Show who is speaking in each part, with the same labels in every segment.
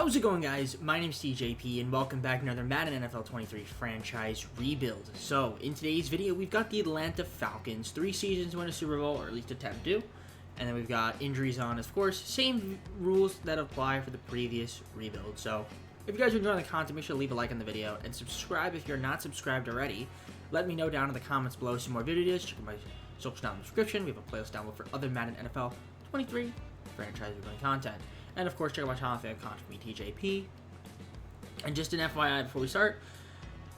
Speaker 1: How's it going, guys? My name's TJP and welcome back to another Madden NFL 23 franchise rebuild. So, in today's video, we've got the Atlanta Falcons, 3 seasons to win a Super Bowl, or at least attempt to. And then we've got injuries on, of course, same rules that apply for the previous rebuild. So, if you guys are enjoying the content, make sure to leave a like on the video and subscribe if you're not subscribed already. Let me know down in the comments below some more videos. Check out my social down in the description. We have a playlist down below for other Madden NFL 23 franchise rebuilding content. And of course, check out my channel if you have content from me, TJP. And just an FYI before we start,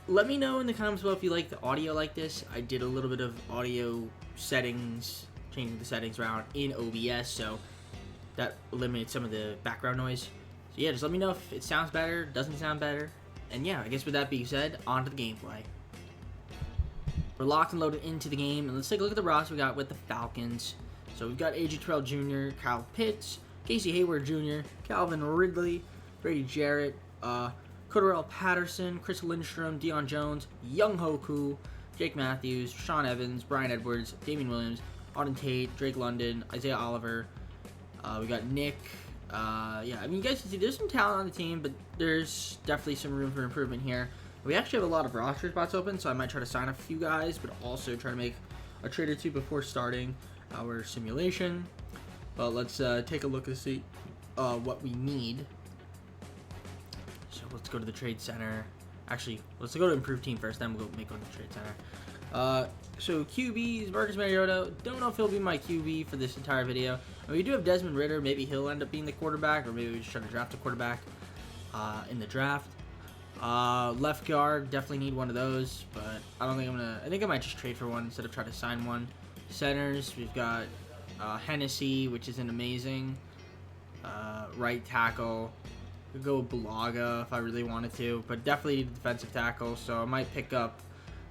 Speaker 1: let me know in the comments below if you like the audio like this. I did a little bit of audio settings, changing the settings around in OBS, so that eliminates some of the background noise. So yeah, just let me know if it sounds better, doesn't sound better. And yeah, I guess with that being said, on to the gameplay. We're locked and loaded into the game, and let's take a look at the roster we got with the Falcons. So we've got A.J. Terrell Jr., Kyle Pitts, Casey Hayward Jr., Calvin Ridley, Brady Jarrett, Cordell Patterson, Chris Lindstrom, Deion Jones, Young Hoku, Jake Matthews, Sean Evans, Brian Edwards, Damian Williams, Auden Tate, Drake London, Isaiah Oliver. We got Nick. Yeah, I mean, you guys can see there's some talent on the team, but there's definitely some room for improvement here. We actually have a lot of roster spots open, so I might try to sign up a few guys, but also try to make a trade or two before starting our simulation. But let's take a look and see what we need. So let's go to the trade center. Actually, let's go to improve team first, then we'll go make one to the trade center. So QBs, Marcus Mariota. Don't know if he'll be my QB for this entire video. And we do have Desmond Ridder. Maybe he'll end up being the quarterback, or maybe we just try to draft a quarterback in the draft. Left guard, definitely need one of those, but I don't think I'm gonna. I think I might just trade for one instead of try to sign one. Centers, we've got Hennessy, which isn't amazing. Right tackle, could go with Bulaga if I really wanted to, but definitely need a defensive tackle, so I might pick up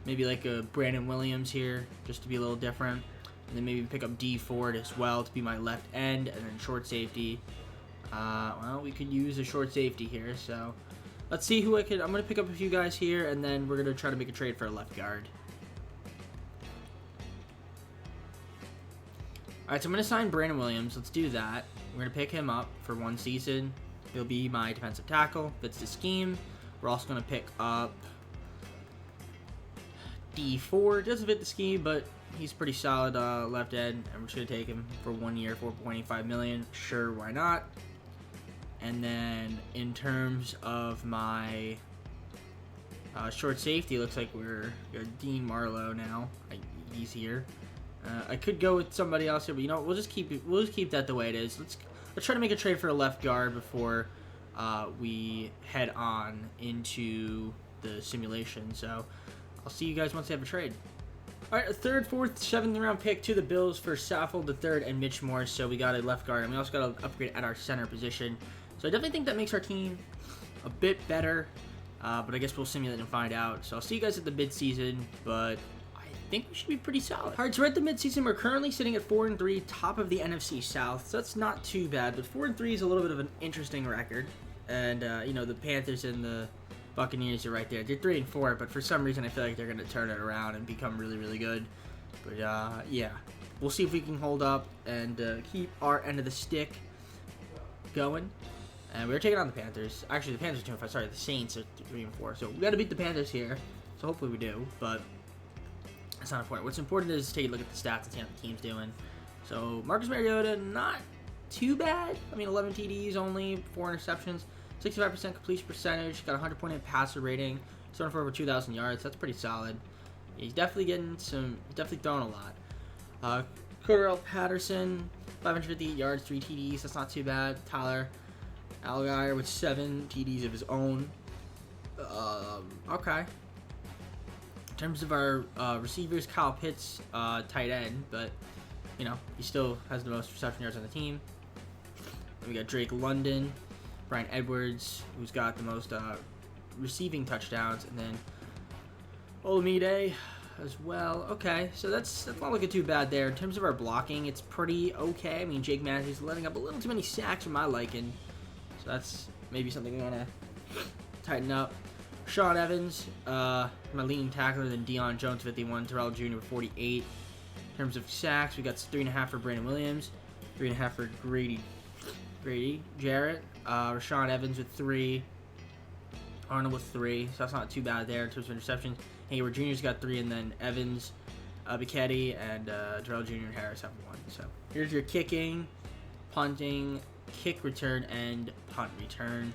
Speaker 1: maybe like a Brandon Williams here just to be a little different, and then maybe pick up D Ford as well to be my left end, and then short safety. Well, we could use a short safety here, so let's see who I could. I'm gonna pick up a few guys here, and then we're gonna try to make a trade for a left guard. Alright, so I'm going to sign Brandon Williams. Let's do that. We're going to pick him up for 1 season. He'll be my defensive tackle. Fits the scheme. We're also going to pick up D4. Doesn't fit the scheme, but he's pretty solid left end. And we're just going to take him for 1 year, $4.85 million. Sure, why not? And then in terms of my short safety, looks like we're Dean Marlowe now. He's here. I could go with somebody else here, but you know what? We'll just keep that the way it is. Let's try to make a trade for a left guard before we head on into the simulation. So I'll see you guys once they have a trade. All right, a 3rd, 4th, 7th round pick to the Bills for Saffold III and Mitch Morse. So we got a left guard, and we also got to upgrade at our center position. So I definitely think that makes our team a bit better, but I guess we'll simulate and find out. So I'll see you guys at the midseason, but I think we should be pretty solid. All right, so we're at the midseason. We're currently sitting at 4-3, top of the NFC South. So that's not too bad, but 4-3 is a little bit of an interesting record. And you know, the Panthers and the Buccaneers are right there. They're 3-4, but for some reason I feel like they're going to turn it around and become really, really good. But yeah, we'll see if we can hold up and keep our end of the stick going. And we're taking on the Panthers. Actually, the Panthers are 2-5. Sorry, the Saints are 3-4. So we got to beat the Panthers here. So hopefully we do, but that's not important. What's important is to take a look at the stats and see how the team's doing. So Marcus Mariota, not too bad. I mean, 11 TDs, only 4 interceptions, 65% completion percentage, got a 100.8 passer rating, throwing for over 2,000 yards. That's pretty solid. He's definitely getting some, definitely throwing a lot. Cordell Patterson, 558 yards, 3 TDs. That's not too bad. Tyler Algier with 7 TDs of his own. Okay. In terms of our receivers, Kyle Pitts, tight end, but you know, he still has the most reception yards on the team. Then we got Drake London, Brian Edwards, who's got the most receiving touchdowns, and then Olamide as well. Okay, so that's not looking too bad there. In terms of our blocking, it's pretty okay. I mean, Jake Matthews letting up a little too many sacks for my liking, so that's maybe something we want to tighten up. Sean Evans, my leading tackler, then Deion Jones, 51, Terrell Jr. with 48. In terms of sacks, we got 3.5 for Brandon Williams, 3.5 for Brady, Jarrett, Rashawn Evans with 3, Arnold with 3, so that's not too bad there in terms of interceptions. Hayward Jr.'s got 3, and then Evans, Bichetti, and Terrell Jr. and Harris have 1. So here's your kicking, punting, kick return, and punt return.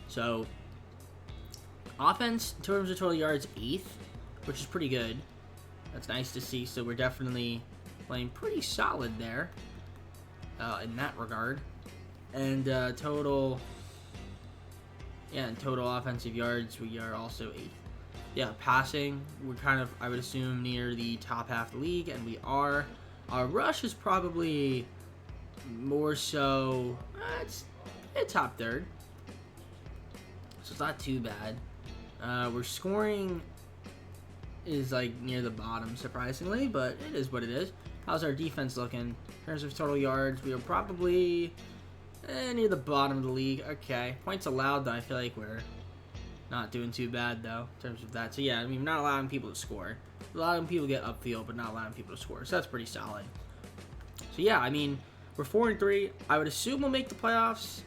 Speaker 1: So offense, in terms of total yards, 8th, which is pretty good. That's nice to see. So we're definitely playing pretty solid there in that regard. And total offensive yards, we are also 8th. Yeah, passing, we're kind of, I would assume, near the top half of the league, and we are. Our rush is probably more so, it's top 3rd, so it's not too bad. We're scoring is like near the bottom, surprisingly, but it is what it is. How's our defense looking? In terms of total yards, we are probably near the bottom of the league. Okay, points allowed, though, I feel like we're not doing too bad, though, in terms of that. So, yeah, I mean, not allowing people to score. Allowing people to get upfield, but not allowing people to score. So, that's pretty solid. So, yeah, I mean, we're 4-3. I would assume we'll make the playoffs.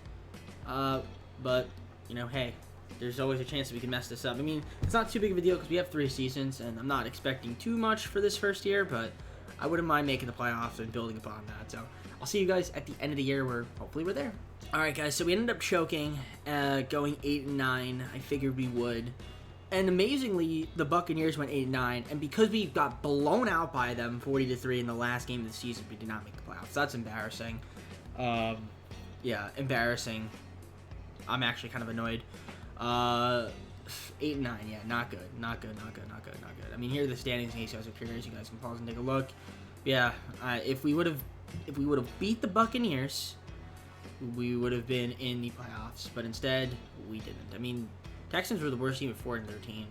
Speaker 1: But, you know, hey, there's always a chance that we can mess this up. I mean, it's not too big of a deal because we have 3 seasons, and I'm not expecting too much for this first year, but I wouldn't mind making the playoffs and building upon that. So, I'll see you guys at the end of the year where hopefully we're there. All right, guys, so we ended up choking, going 8-9. I figured we would. And amazingly, the Buccaneers went 8-9, and because we got blown out by them 40-3 in the last game of the season, we did not make the playoffs. That's embarrassing. Yeah, embarrassing. I'm actually kind of annoyed. 8-9, yeah, not good. Not good. I mean, here are the standings in case you guys are curious. You guys can pause and take a look. Yeah, if we would have beat the Buccaneers, we would have been in the playoffs, but instead we didn't. I mean, Texans were the worst team at 4-13,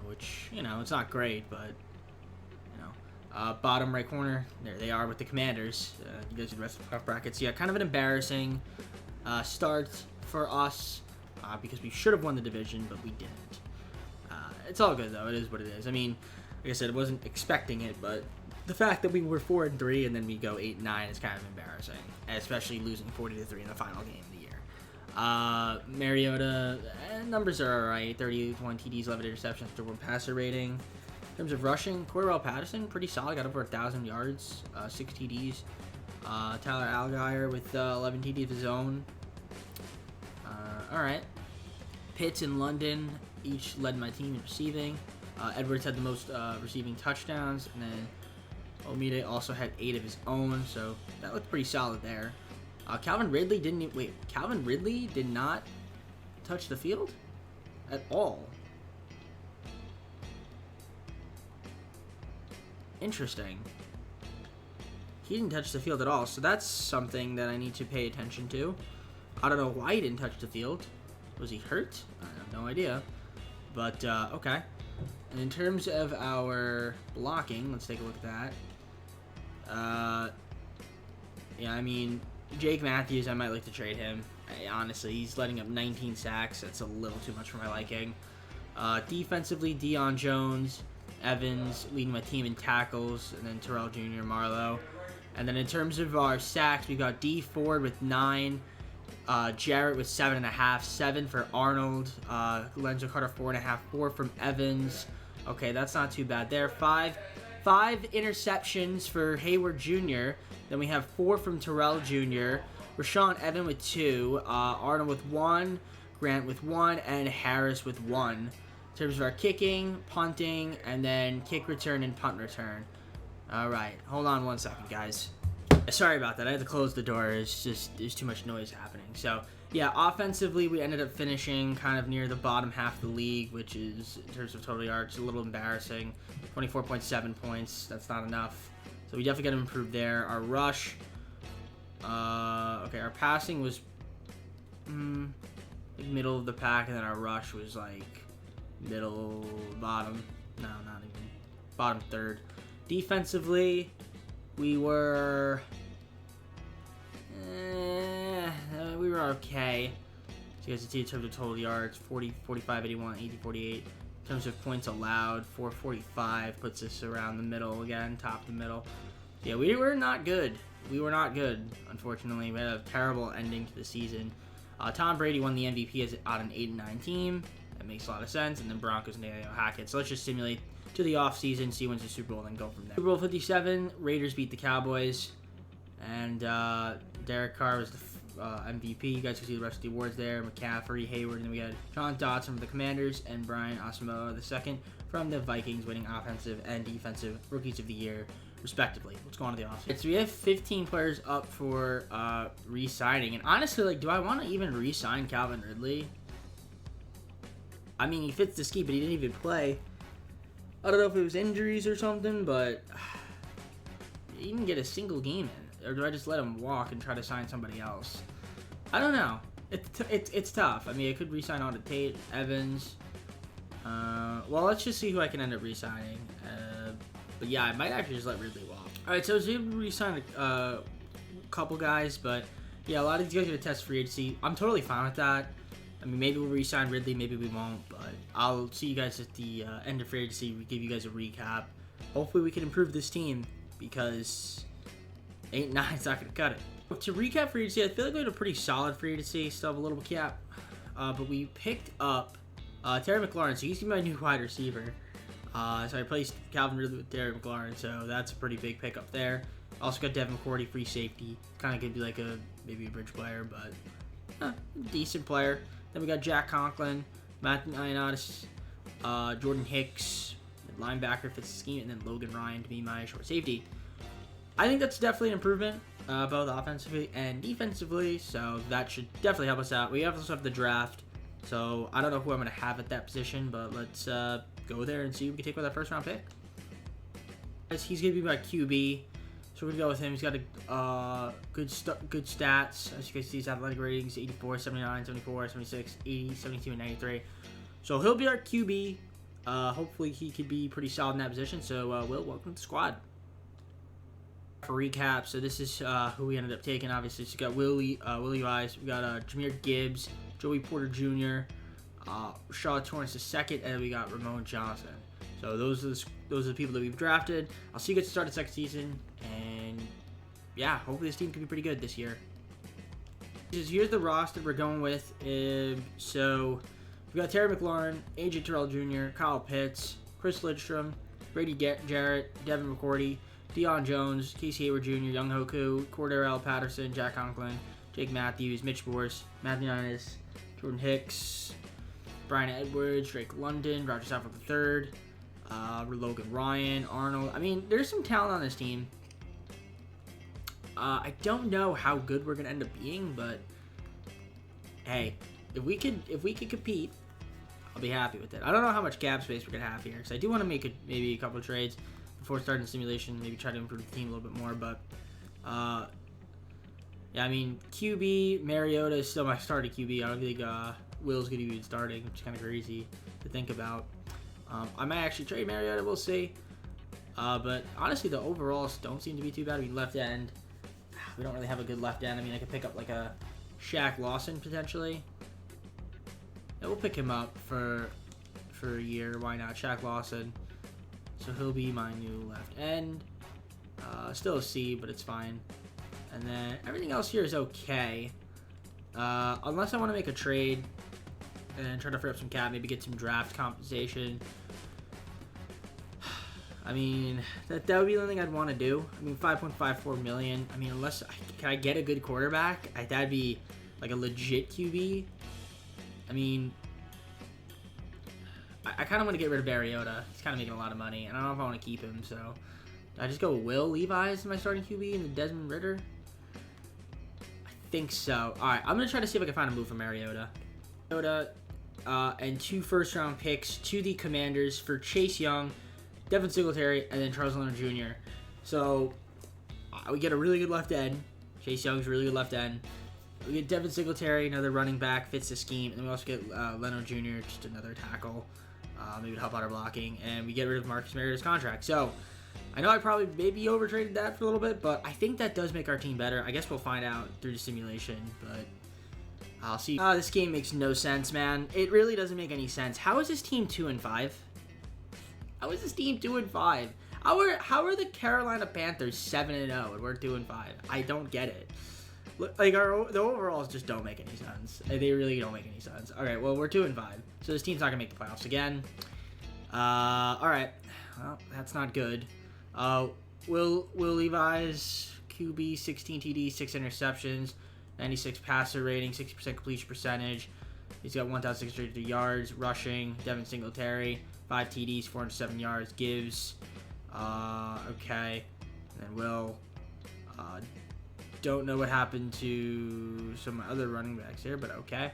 Speaker 1: which, you know, it's not great, but, you know, bottom right corner, there they are with the Commanders. You guys see the rest of the playoff brackets. Yeah, kind of an embarrassing start for us because we should have won the division, but we didn't. It's all good, though. It is what it is. I mean, like I said, I wasn't expecting it, but the fact that we were 4-3 and then we go 8-9 is kind of embarrassing, especially losing 40-3 in the final game of the year. Mariota, numbers are alright. 31 TDs, 11 interceptions, 1 passer rating. In terms of rushing, Cordell Patterson, pretty solid, got over 1,000 yards, 6 TDs. Tyler Algier with 11 TDs of his own. Alright. Pitts and London each led my team in receiving. Edwards had the most receiving touchdowns, and then Omide also had 8 of his own, so that looked pretty solid there. Calvin Ridley Calvin Ridley did not touch the field at all. Interesting. He didn't touch the field at all, so that's something that I need to pay attention to. I don't know why he didn't touch the field. Was he hurt? I have no idea. But, okay. And in terms of our blocking, let's take a look at that. Yeah, I mean, Jake Matthews, I might like to trade him. Honestly, he's letting up 19 sacks. That's a little too much for my liking. Defensively, Deion Jones, Evans leading my team in tackles, and then Terrell Jr., Marlowe. And then in terms of our sacks, we got D Ford with 9, Jarrett with 7.5, 7 for Arnold, Lorenzo Carter 4.5, 4 from Evans. Okay, that's not too bad there. 5 interceptions for Hayward Jr. Then we have 4 from Terrell Jr., Rashawn Evans with 2, Arnold with 1, Grant with 1, and Harris with 1. In terms of our kicking, punting, and then kick return and punt return. All right, hold on 1 second, guys. Sorry about that. I had to close the door. There's too much noise happening. So, yeah, offensively, we ended up finishing kind of near the bottom half of the league, which is, in terms of total yards, a little embarrassing. 24.7 points. That's not enough. So we definitely got to improve there. Our rush, okay, our passing was like middle of the pack, and then our rush was like middle, bottom. No, not even. Bottom third. Defensively, we were okay. So you guys can see in terms of total yards, 40, 45, 81, 80, 48. In terms of points allowed, 445 puts us around the middle again, top of the middle. Yeah, we were not good. We were not good, unfortunately. We had a terrible ending to the season. Tom Brady won the MVP on an 8-9 team. That makes a lot of sense. And then Broncos and Nathaniel Hackett. So let's just simulate to the offseason, see who wins the Super Bowl, and then go from there. Super Bowl 57, Raiders beat the Cowboys. And Derek Carr was the MVP. You guys can see the rest of the awards there. McCaffrey, Hayward, and then we had John Dotson from the Commanders and Brian Asamoah II from the Vikings, winning offensive and defensive rookies of the year, respectively. Let's go on to the offense. So we have 15 players up for re-signing. And honestly, like, do I want to even re-sign Calvin Ridley? I mean, he fits the scheme, but he didn't even play. I don't know if it was injuries or something, but he didn't get a single game in. Or do I just let him walk and try to sign somebody else? I don't know. It's tough. I mean, I could re-sign on to Tate, Evans. Well, let's just see who I can end up re-signing. But yeah, I might actually just let Ridley walk. All right, so I was able to re-sign a couple guys, but yeah, a lot of these guys are going to test free agency. I'm totally fine with that. I mean, maybe we'll re-sign Ridley, maybe we won't, but I'll see you guys at the end of free agency. We give you guys a recap. Hopefully, we can improve this team because 8-9's not going to cut it. To recap free agency, I feel like we had a pretty solid free agency. Still have a little cap, but we picked up Terry McLaurin, so he's going to be my new wide receiver. So I replaced Calvin Ridley with Terry McLaurin, so that's a pretty big pickup there. Also got Devin McCourty, free safety. Kind of could be like maybe a bridge player, but decent player. Then we got Jack Conklin, Matthew Ioannidis, Jordan Hicks, linebacker fits the scheme, and then Logan Ryan to be my short safety. I think that's definitely an improvement, both offensively and defensively, so that should definitely help us out. We also have the draft, so I don't know who I'm going to have at that position, but let's go there and see who we can take with that first round pick. He's going to be my QB, so we're going to go with him. He's got a good stats. As you can see, his athletic ratings, 84, 79, 74, 76, 80, 72, and 93. So he'll be our QB. Hopefully he could be pretty solid in that position. So Will, welcome to the squad. For recap, so this is who we ended up taking. Obviously, so we got Willie Wise, we got Jahmyr Gibbs, Joey Porter Jr., Rashad Torrance II, and we got Ramon Johnson. So those are the people that we've drafted. I'll see you guys to start the second season, and yeah, hopefully this team can be pretty good this year. Here's the roster we're going with. So we got Terry McLaurin, AJ Terrell Jr., Kyle Pitts, Chris Lidstrom, Brady Jarrett, Devin McCourty, Deion Jones, Casey Hayward Jr., Young Hoku, Cordero Patterson, Jack Conklin, Jake Matthews, Mitch Morse, Matthew Ioannidis, Jordan Hicks, Brian Edwards, Drake London, Roger Saffold III, Logan Ryan, Arnold. I mean, there's some talent on this team. I don't know how good we're gonna end up being, but hey, if we could compete, I'll be happy with it. I don't know how much cap space we're gonna have here, because I do want to make maybe a couple of trades before starting the simulation, maybe try to improve the team a little bit more, but yeah, I mean, QB, Mariota is still my starting QB. I don't think Will's going to be starting, which is kind of crazy to think about. I might actually trade Mariota, we'll see. But honestly, the overalls don't seem to be too bad. I mean, left end, we don't really have a good left end. I mean, I could pick up like a Shaq Lawson potentially. Yeah, we'll pick him up for a year. Why not? Shaq Lawson. So he'll be my new left end. Still a C, but it's fine. And then everything else here is okay. Unless I want to make a trade and try to free up some cap, maybe get some draft compensation. I mean, that would be the thing I'd want to do. I mean, $5.54 million. I mean, unless can I get a good quarterback? That'd be like a legit QB. I mean, I kind of want to get rid of Mariota. He's kind of making a lot of money, and I don't know if I want to keep him. So I just go with Will Levis as my starting QB and then Desmond Ridder. I think so. All right, I'm gonna try to see if I can find a move for Mariota. And 2 first-round picks to the Commanders for Chase Young, Devin Singletary, and then Charles Leonard Jr. So we get a really good left end. Chase Young's a really good left end. We get Devin Singletary, another running back, fits the scheme. And then we also get Leonard Jr., just another tackle, maybe to help out our blocking. And we get rid of Marcus Mariota's contract. So I know I probably maybe overtraded that for a little bit, but I think that does make our team better. I guess we'll find out through the simulation, but I'll see. This game makes no sense, man. It really doesn't make any sense. How is this team 2-5? How is this team 2-5? How are the Carolina Panthers 7-0 and we're 2-5? I don't get it. Like the overalls just don't make any sense. They really don't make any sense. All right, well we're 2-5, so this team's not gonna make the playoffs again. All right, well that's not good. Will Levi's QB 16 TDs, 6 interceptions, 96 passer rating, 60% completion percentage. He's got 1,630 yards rushing. Devin Singletary 5 TDs, 407 yards. Gibbs, okay, and then Will. Don't know what happened to some other running backs here, but okay.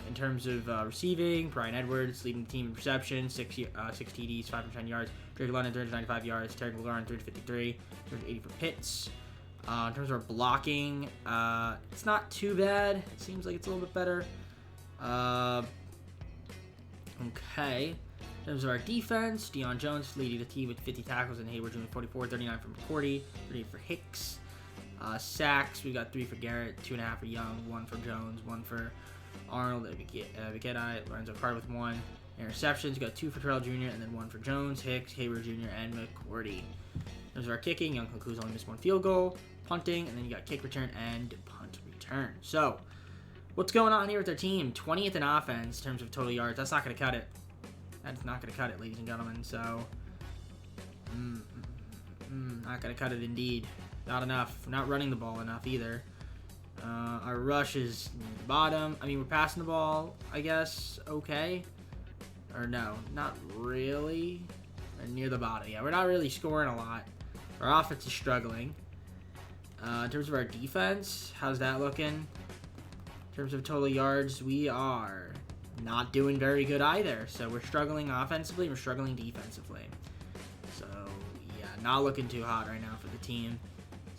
Speaker 1: In terms of receiving, Bryan Edwards leading the team in reception, 6 TDs, 510 yards. Drake London, 395 yards. Terry McLaurin, 353, 380 for Pitts. In terms of our blocking, it's not too bad. It seems like it's a little bit better. Okay. In terms of our defense, Deion Jones leading the team with 50 tackles and Hayward Jr. 44, 39 from McCourty, 38 for Hicks. Sacks, we got 3 for Garrett, 2.5 for Young, 1 for Jones, 1 for Arnold, Viketi, Lorenzo Carter with 1. Interceptions, we got 2 for Terrell Jr. and then 1 for Jones, Hicks, Hayward Jr., and McCourty. In terms of our kicking, Young Kuku's only missed 1 field goal. Punting, and then you got kick return and punt return. So, what's going on here with their team? 20th in offense in terms of total yards. That's not going to cut it. That's not going to cut it, ladies and gentlemen. So, not going to cut it indeed. Not enough. We're not running the ball enough either. Our rush is near the bottom. I mean, we're passing the ball, I guess, okay. Or no, not really. We're near the bottom. Yeah, we're not really scoring a lot. Our offense is struggling. In terms of our defense, how's that looking? In terms of total yards, we are not doing very good either. So we're struggling offensively, we're struggling defensively. So, yeah, not looking too hot right now for the team.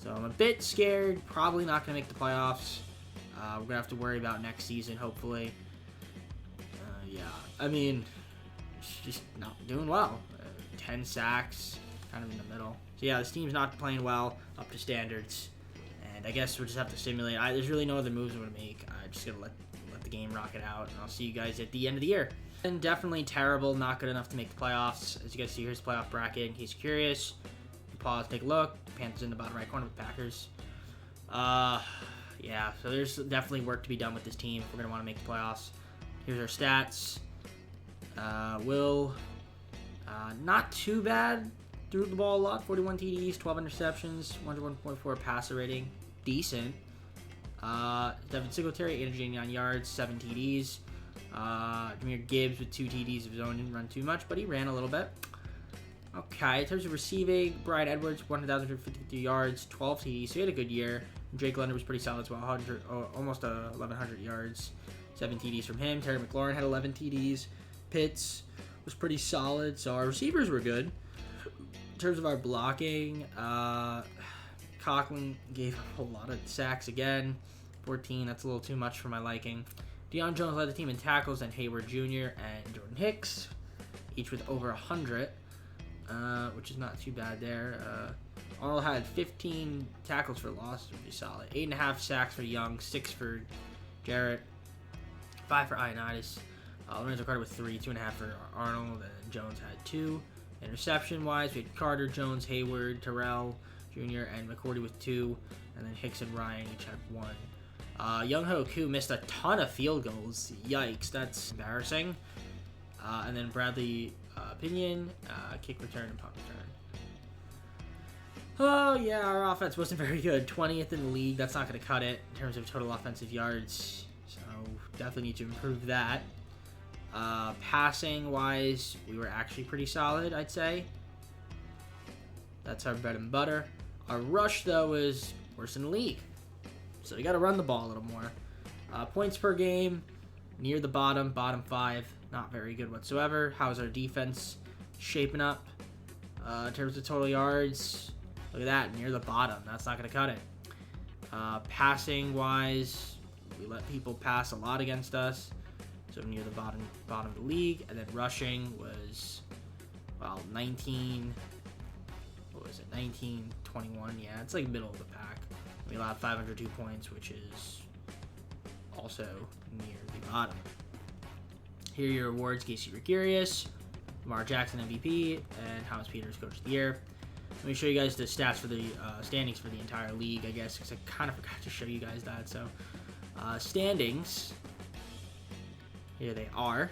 Speaker 1: So I'm a bit scared. Probably not going to make the playoffs. We're going to have to worry about next season, hopefully. Yeah, I mean, it's just not doing well. 10 sacks, kind of in the middle. So yeah, this team's not playing well, up to standards. And I guess we'll just have to simulate. There's really no other moves I'm going to make. I'm just going to let the game rock it out. And I'll see you guys at the end of the year. And definitely terrible, not good enough to make the playoffs. As you guys see, here's the playoff bracket in case you're curious. Pause, take a look. Panthers in the bottom right corner with Packers. Yeah, so there's definitely work to be done with this team if we're going to want to make the playoffs. Here's our stats. Will, not too bad. Threw the ball a lot. 41 TDs, 12 interceptions, 101.4 passer rating. Decent. Devin Singletary, 889 yards, 7 TDs. Jahmyr Gibbs with 2 TDs of his own. Didn't run too much, but he ran a little bit. Okay, in terms of receiving, Bryan Edwards, 1,153 yards, 12 TDs, so he had a good year. Drake London was pretty solid as well, almost 1,100 yards, 7 TDs from him. Terry McLaurin had 11 TDs. Pitts was pretty solid, so our receivers were good. In terms of our blocking, Coughlin gave up a lot of sacks again, 14, that's a little too much for my liking. Deion Jones led the team in tackles, and Hayward Jr. and Jordan Hicks, each with over 100. Which is not too bad there. Arnold had 15 tackles for loss, which is solid. 8.5 sacks for Young, 6 for Jarrett, 5 for Ioannidis. Lorenzo Carter with 3, 2.5 for Arnold, and Jones had 2. Interception-wise, we had Carter, Jones, Hayward, Terrell Jr., and McCourty with 2, and then Hicks and Ryan each had 1. Young-Ho Koo missed a ton of field goals. Yikes, that's embarrassing. And then Bradley Pinion, kick return and punt return. Oh, yeah, our offense wasn't very good. 20th in the league. That's not going to cut it in terms of total offensive yards. So, definitely need to improve that. Passing-wise, we were actually pretty solid, I'd say. That's our bread and butter. Our rush, though, is worse in the league. So, we got to run the ball a little more. Points per game, near the bottom 5. Not very good whatsoever. How's our defense shaping up? In terms of total yards, look at that, near the bottom. That's not going to cut it. Passing-wise, we let people pass a lot against us. So near the bottom of the league. And then rushing was, well, 19. What was it? 19, 21. Yeah, it's like middle of the pack. We allowed 502 points, which is also near the bottom. Here are your awards in case you were curious. Lamar Jackson MVP, and Thomas Peters Coach of the Year. Let me show you guys the stats for the standings for the entire league, I guess, because I kind of forgot to show you guys that. So, standings, here they are.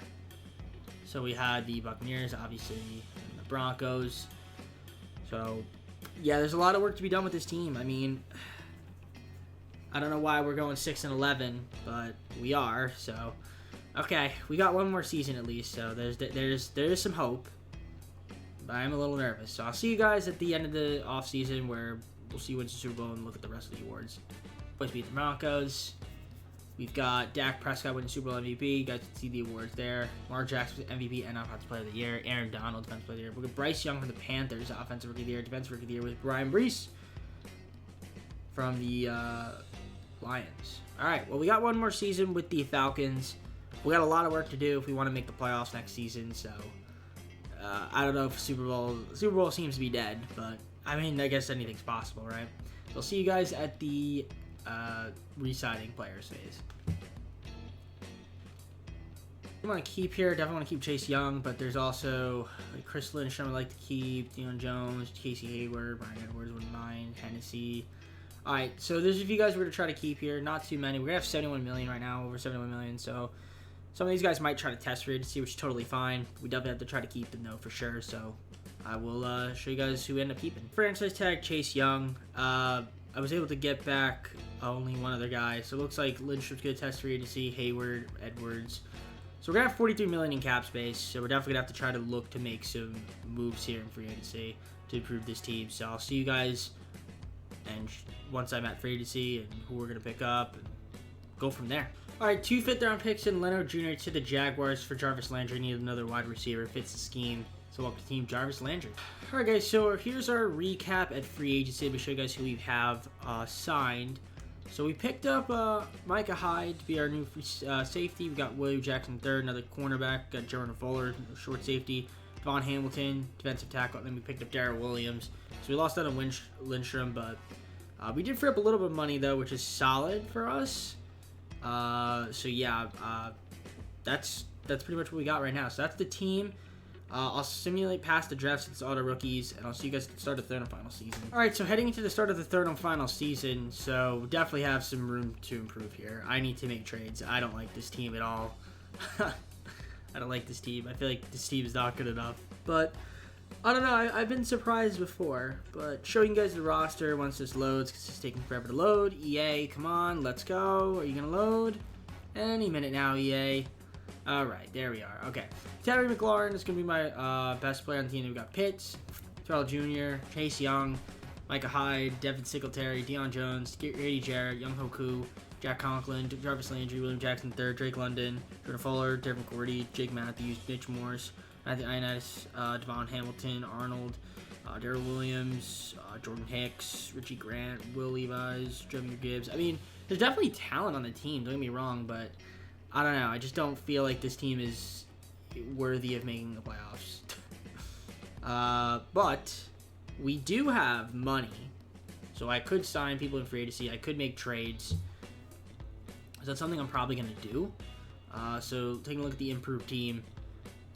Speaker 1: So we had the Buccaneers, obviously, and the Broncos. So, yeah, there's a lot of work to be done with this team. I mean, I don't know why we're going 6-11, but we are. So, okay, we got one more season at least. So there's some hope. But I'm a little nervous. So I'll see you guys at the end of the offseason where we'll see who wins the Super Bowl and look at the rest of the awards. Boys beat the Broncos. We've got Dak Prescott winning Super Bowl MVP. You guys can see the awards there. Lamar Jackson MVP and Offensive Player of the Year. Aaron Donald, Defensive Player of the Year. We've got Bryce Young from the Panthers, Offensive Rookie of the Year. Defensive Rookie of the Year with Brian Brees from the Lions. All right, well, we got one more season with the Falcons. We got a lot of work to do if we want to make the playoffs next season. So I don't know if Super Bowl seems to be dead, but I mean, I guess anything's possible, right? So I'll see you guys at the Residing Players phase. I want to keep here. Definitely want to keep Chase Young, but there's also Chris Lindstrom I'd like to keep, Deion Jones, Casey Hayward, Brian Edwards wouldn't mind, Hennessy. All right, so there's a few guys we're going to try to keep here. Not too many. We're going to have 71 million right now, over 71 million. So some of these guys might try to test free agency, which is totally fine. We definitely have to try to keep them, though, for sure. So I will show you guys who we end up keeping. Franchise tag, Chase Young. I was able to get back only one other guy. So it looks like Lindstrom's going to test free agency, Hayward, Edwards. So we're going to have 43 million in cap space. So we're definitely going to have to try to look to make some moves here in free agency to improve this team. So I'll see you guys and once I'm at free agency and who we're going to pick up and go from there. All right, 2 fifth-round picks in Leonard Jr. to the Jaguars for Jarvis Landry. Need another wide receiver. Fits the scheme. So welcome to team Jarvis Landry. All right, guys, so here's our recap at free agency. Let me show you guys who we have signed. So we picked up Micah Hyde to be our new safety. We got William Jackson III, another cornerback. Got Jordan Fuller, short safety. Devon Hamilton, defensive tackle. And then we picked up Darrell Williams. So we lost out on Lindstrom, but we did free up a little bit of money, though, which is solid for us. So yeah, that's pretty much what we got right now. So that's the team. I'll simulate past the draft since it's auto rookies, and I'll see you guys at the start of the third and final season. All right, so heading into the start of the third and final season, so definitely have some room to improve here. I need to make trades. I don't like this team at all. I don't like this team. I feel like this team is not good enough. But I don't know. I've been surprised before. But showing you guys the roster once this loads, because it's taking forever to load. EA, come on, let's go. Are you gonna load? Any minute now, EA. All right, there we are. Okay, Terry McLaurin is going to be my best player on the team. We've got Pitts, Terrell Jr., Chase Young, Micah Hyde, Devin Singletary, Deion Jones, Grady Jarrett, Young Hoku, Jack Conklin, Jarvis Landry, William Jackson III, Drake London, Jordan Fuller, Devin McCourty, Jake Matthews, Mitch Morse, Matthew Ioannidis, Devon Hamilton, Arnold, Darrell Williams, Jordan Hicks, Richie Grant, Will Levis, Jeremy Gibbs. I mean, there's definitely talent on the team, don't get me wrong, but I don't know. I just don't feel like this team is worthy of making the playoffs. But we do have money, so I could sign people in free agency. I could make trades. So that's something I'm probably going to do. So taking a look at the improved team.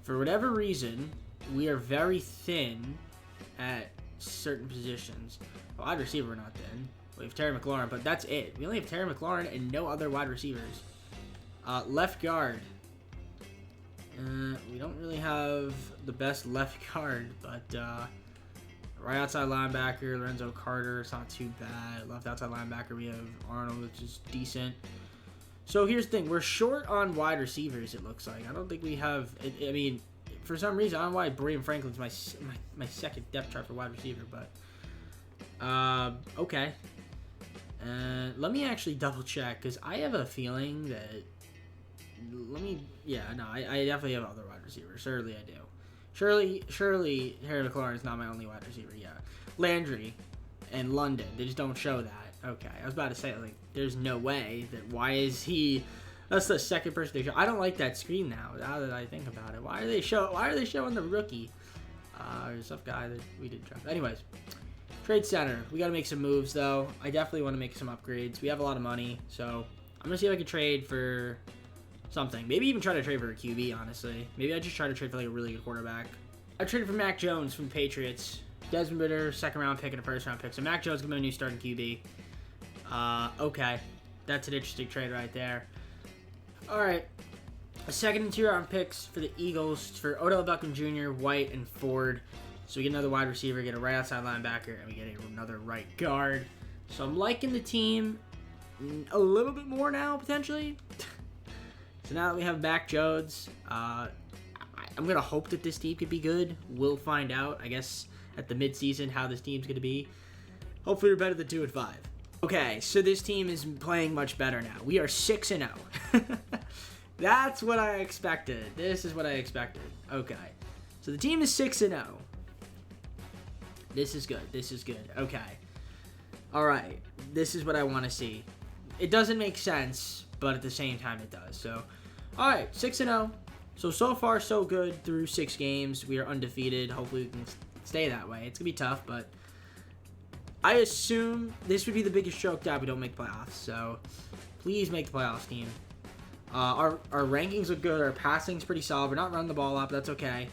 Speaker 1: For whatever reason, we are very thin at certain positions. Wide receiver, we're not thin. We have Terry McLaurin, but that's it. We only have Terry McLaurin and no other wide receivers. Left guard. We don't really have the best left guard, but right outside linebacker, Lorenzo Carter, it's not too bad. Left outside linebacker, we have Arnold, which is decent. So here's the thing. We're short on wide receivers, it looks like. I don't think we have... I mean, for some reason, I don't know why Brian Franklin's my second depth chart for wide receiver, but... okay. Let me actually double check, because I have a feeling that... I definitely have other wide receivers. Surely I do. Surely Harry McLaurin is not my only wide receiver. Yeah. Landry and London. They just don't show that. Okay. I was about to say, like, there's no way that why is he... That's the second person they show. I don't like that screen now that I think about it. Why are they showing the rookie? There's some guy that we didn't draft. Anyways. Trade center. We got to make some moves, though. I definitely want to make some upgrades. We have a lot of money, so I'm going to see if I can trade for... something. Maybe even try to trade for a QB, honestly. Maybe I just try to trade for like a really good quarterback. I traded for Mac Jones from the Patriots. Desmond Ridder, second round pick and a first round pick. So Mac Jones gonna be a new starting QB. Okay. That's an interesting trade right there. Alright. A second and 2 round picks for the Eagles for Odell Beckham Jr., White, and Ford. So we get another wide receiver, get a right outside linebacker, and we get another right guard. So I'm liking the team a little bit more now, potentially. So now that we have Mac Jones, I'm going to hope that this team could be good. We'll find out, I guess, at the midseason how this team's going to be. Hopefully we're better than 2-5. Okay, so this team is playing much better now. We are 6-0. That's what I expected. This is what I expected. Okay. So the team is 6-0. This is good. This is good. Okay. All right. This is what I want to see. It doesn't make sense, but at the same time it does. So, all right. 6-0. So far, so good through 6 games. We are undefeated. Hopefully we can stay that way. It's going to be tough, but I assume this would be the biggest choke that we don't make playoffs. So please make the playoffs, team. Our rankings look good. Our passing's pretty solid. We're not running the ball up. That's okay.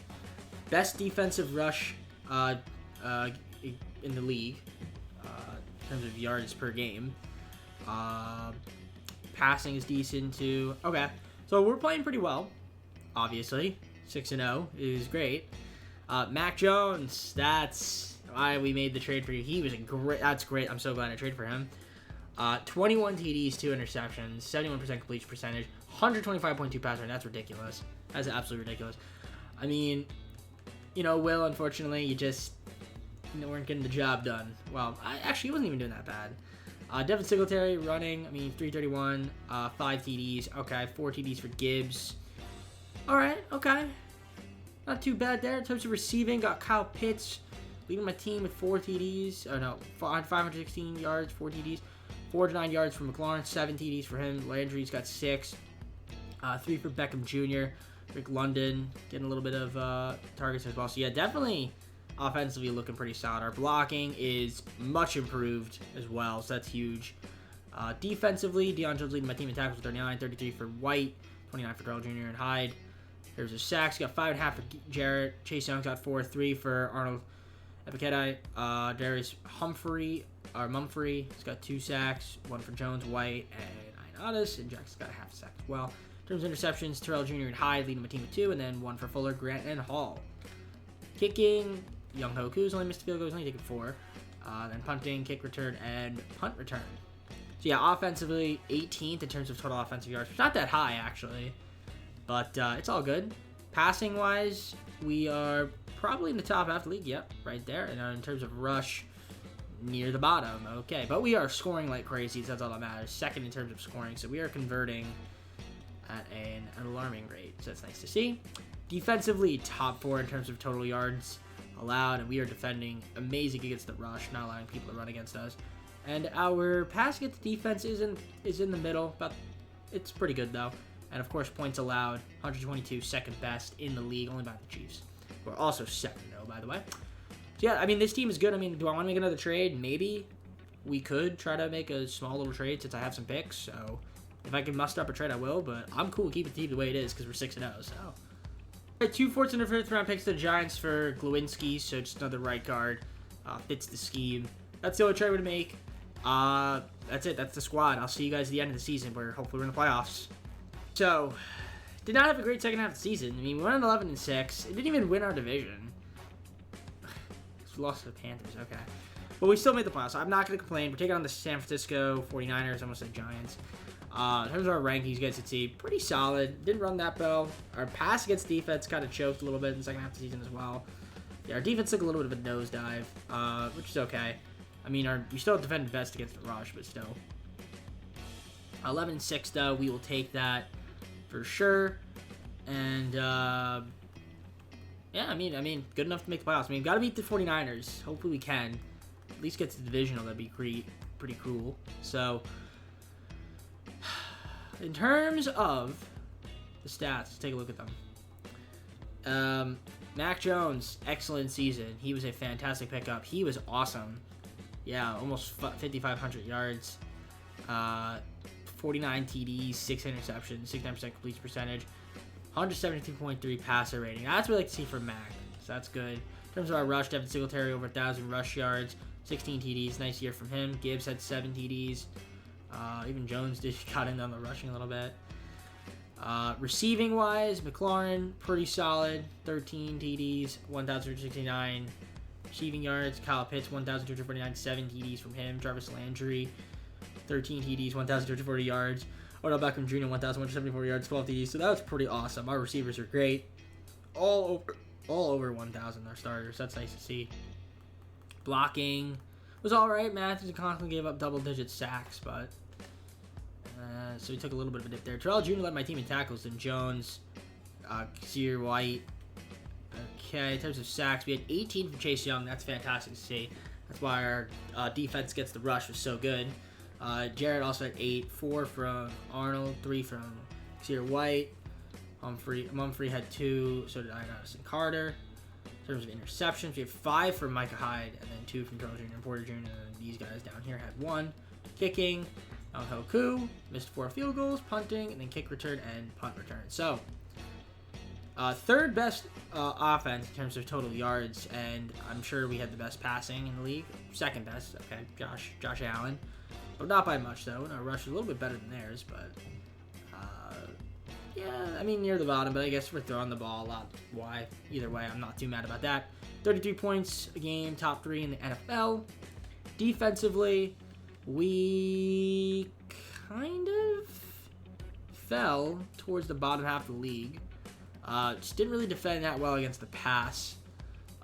Speaker 1: Best defensive rush in the league in terms of yards per game. Passing is decent too. Okay, so we're playing pretty well. Obviously, 6-0 is great. Mac Jones. That's why we made the trade for you. He was a great. That's great. I'm so glad I traded for him. 21 TDs, 2 interceptions, 71% completion percentage, 125.2 passer rating. That's ridiculous. That's absolutely ridiculous. I mean, Will, unfortunately, you just weren't getting the job done. Well, he wasn't even doing that bad. Devin Singletary running, 331, 5 TDs. Okay, 4 TDs for Gibbs. All right, okay. Not too bad there. In terms of receiving, got Kyle Pitts leading my team with 4 TDs. 516 yards, 4 TDs. 4-9 yards for McLaurin, 7 TDs for him. Landry's got 6. 3 for Beckham Jr. Rick London getting a little bit of targets as well. So, yeah, definitely offensively looking pretty solid. Our blocking is much improved as well, so that's huge. Defensively, Deion Jones leading my team in tackles with 39, 33 for White, 29 for Darrell Jr. and Hyde. There's a sacks. Got 5.5 for Jarrett. Chase Young's got 4, 3 for Arnold Ebiketie. Darius Mumfree. He's got 2 sacks, 1 for Jones, White, and Ioannidis, and Jackson's got a half a sack as well. In terms of interceptions, Terrell Jr. and Hyde leading my team with 2, and then 1 for Fuller, Grant, and Hall. Kicking, Young Hoku's only missed a field goal, he's only taking 4. Then punting, kick return, and punt return. So yeah, offensively, 18th in terms of total offensive yards, which is not that high actually, but it's all good. Passing-wise, we are probably in the top half of the league. Yep, right there. And in terms of rush, near the bottom. Okay, but we are scoring like crazy, so that's all that matters. Second in terms of scoring, so we are converting at an alarming rate, so that's nice to see. Defensively, top 4 in terms of total yards allowed, and we are defending amazing against the rush, not allowing people to run against us. And our pass against defense is in the middle, but it's pretty good though. And of course, points allowed, 122, second best in the league, only by the Chiefs. We're also 7-0, by the way. So yeah, this team is good. Do I want to make another trade? Maybe. We could try to make a small little trade since I have some picks. So if I can muster up a trade, I will. But I'm cool with keeping the team the way it is because we're 6-0. So. All right, 2 fourth and a 5th round picks to the Giants for Glowinski. So just another right guard. Fits the scheme. That's the only trade we're going to make. That's it. That's the squad. I'll see you guys at the end of the season where hopefully we're in the playoffs. So, did not have a great second half of the season. We went on 11-6. It didn't even win our division. We lost to the Panthers. Okay. But we still made the playoffs. So I'm not going to complain. We're taking on the San Francisco 49ers. I almost said Giants. In terms of our rankings, you guys can see pretty solid. Didn't run that well. Our pass against defense kind of choked a little bit in the second half of the season as well. Yeah, our defense took a little bit of a nosedive, which is okay. We still defended best against the rush, but still. 11-6, though. We will take that for sure. And, yeah, good enough to make the playoffs. We've got to beat the 49ers. Hopefully we can. At least get to the divisional. That'd be pretty cool. So, in terms of the stats, let's take a look at them. Mac Jones, excellent season. He was a fantastic pickup. He was awesome. Yeah, almost 5,500 yards. 49 TDs, 6 interceptions, 69% completion percentage, 172.3 passer rating. That's what I like to see from Mac. So so that's good. In terms of our rush, Devin Singletary over 1,000 rush yards, 16 TDs. Nice year from him. Gibbs had 7 TDs. Even Jones got in on the rushing a little bit. Receiving wise, McLaurin, pretty solid. 13 TDs, 1,269 receiving yards. Kyle Pitts, 1,249, 7 TDs from him. Jarvis Landry, 13 TDs, 1,240 yards. Odell Beckham Jr., 1,174 yards, 12 TDs. So that was pretty awesome. Our receivers are great. All over 1,000 our starters. That's nice to see. Blocking was all right. Matthews constantly gave up double-digit sacks, but so he took a little bit of a dip there. Terrell Jr. led my team in tackles. Then Jones, Kazir White. Okay, in terms of sacks, we had 18 from Chase Young. That's fantastic to see. That's why our defense gets the rush was so good. Jared also had 8, 4 from Arnold, 3 from Kazir White. Mumphrey had 2, so did Addison Carter. In terms of interceptions, we have 5 from Micah Hyde, and then 2 from Terrell Jr. and Porter Jr. And then these guys down here had 1. Kicking, Hoku missed 4 field goals, punting, and then kick return and punt return. So, third best offense in terms of total yards, and I'm sure we had the best passing in the league. Second best, okay, Josh Allen. But not by much, though. And our rush is a little bit better than theirs, but yeah, I mean, near the bottom, but I guess we're throwing the ball a lot. Why? Either way, I'm not too mad about that. 33 points a game, top 3 in the NFL. Defensively, we kind of fell towards the bottom half of the league. Just didn't really defend that well against the pass,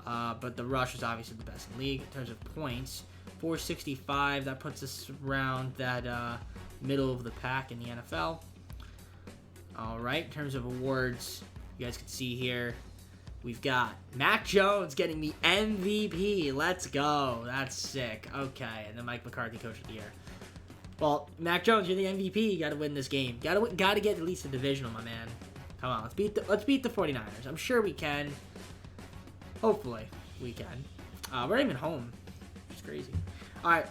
Speaker 1: but the rush was obviously the best in the league. In terms of points, 465, that puts us around that middle of the pack in the NFL. All right, in terms of awards, you guys can see here, we've got Mac Jones getting the MVP. Let's go. That's sick. Okay, and then Mike McCarthy, Coach of the Year. Well, Mac Jones, you're the MVP. You got to win this game. Got to get at least a divisional, my man. Come on, let's beat the 49ers. I'm sure we can. Hopefully, we can. We're not even home. It's crazy. All right.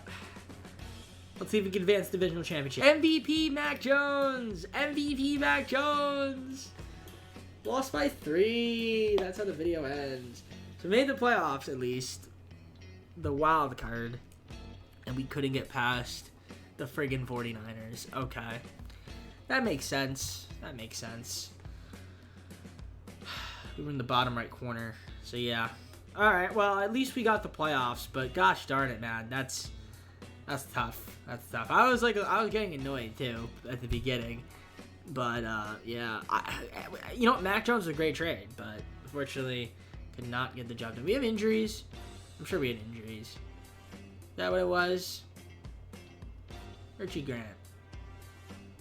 Speaker 1: Let's see if we can advance divisional championship. MVP Mac Jones! MVP Mac Jones! Lost by 3. That's how the video ends. So we made the playoffs at least. The wild card. And we couldn't get past the friggin' 49ers. Okay. That makes sense. That makes sense. We were in the bottom right corner. So yeah. Alright, well at least we got the playoffs. But gosh darn it, man. That's tough. That's tough. I was getting annoyed too at the beginning, but yeah. You know, Mac Jones was a great trade, but unfortunately, could not get the job done. We have injuries. I'm sure we had injuries. Is that what it was? Richie Grant.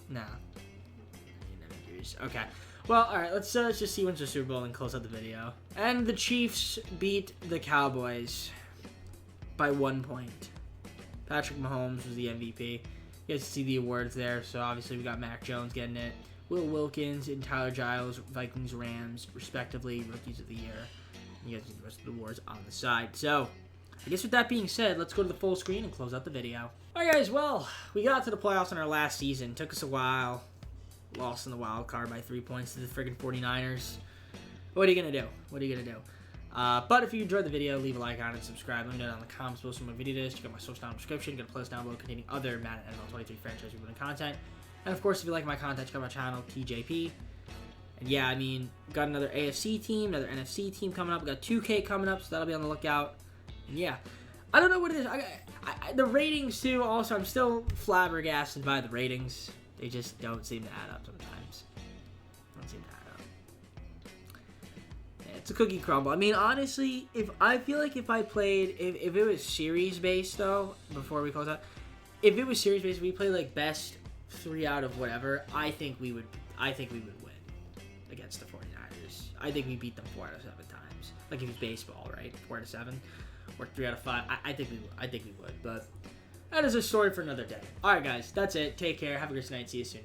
Speaker 1: Nah. We didn't have injuries. Okay. Well, all right. Let's just see when's the Super Bowl and close out the video. And the Chiefs beat the Cowboys by 1 point. Patrick Mahomes was the MVP. You guys see the awards there. So obviously we got Mac Jones getting it. Will Wilkins and Tyler Giles, Vikings, Rams, respectively, Rookies of the Year. And you guys see the rest of the awards on the side. So I guess with that being said, let's go to the full screen and close out the video. Alright guys, well, we got to the playoffs in our last season. Took us a while. Lost in the wild card by 3 points to the friggin' 49ers. What are you going to do? What are you going to do? But if you enjoyed the video, leave a like on it, subscribe, let me know down in the comments below some of my videos. Check out my social down in the description. Got a playlist down below containing other Madden NFL 23 franchise rebuilding content. And of course, if you like my content, check out my channel, TJP. And yeah, I mean, got another AFC team, another NFC team coming up. We got 2K coming up, so that'll be on the lookout. And yeah, I don't know what it is. The ratings too. Also, I'm still flabbergasted by the ratings. They just don't seem to add up sometimes. Don't seem to add up. Yeah, it's a cookie crumble. I mean, honestly, if it was series based though, before we close out, if it was series based, we played like best 3 out of whatever. I think we would win against the 49ers. I think we beat them 4 out of 7 times. Like if it's baseball, right? 4 out of 7 or 3 out of 5. I think we would. But that is a story for another day. All right, guys, that's it. Take care. Have a great night. See you soon.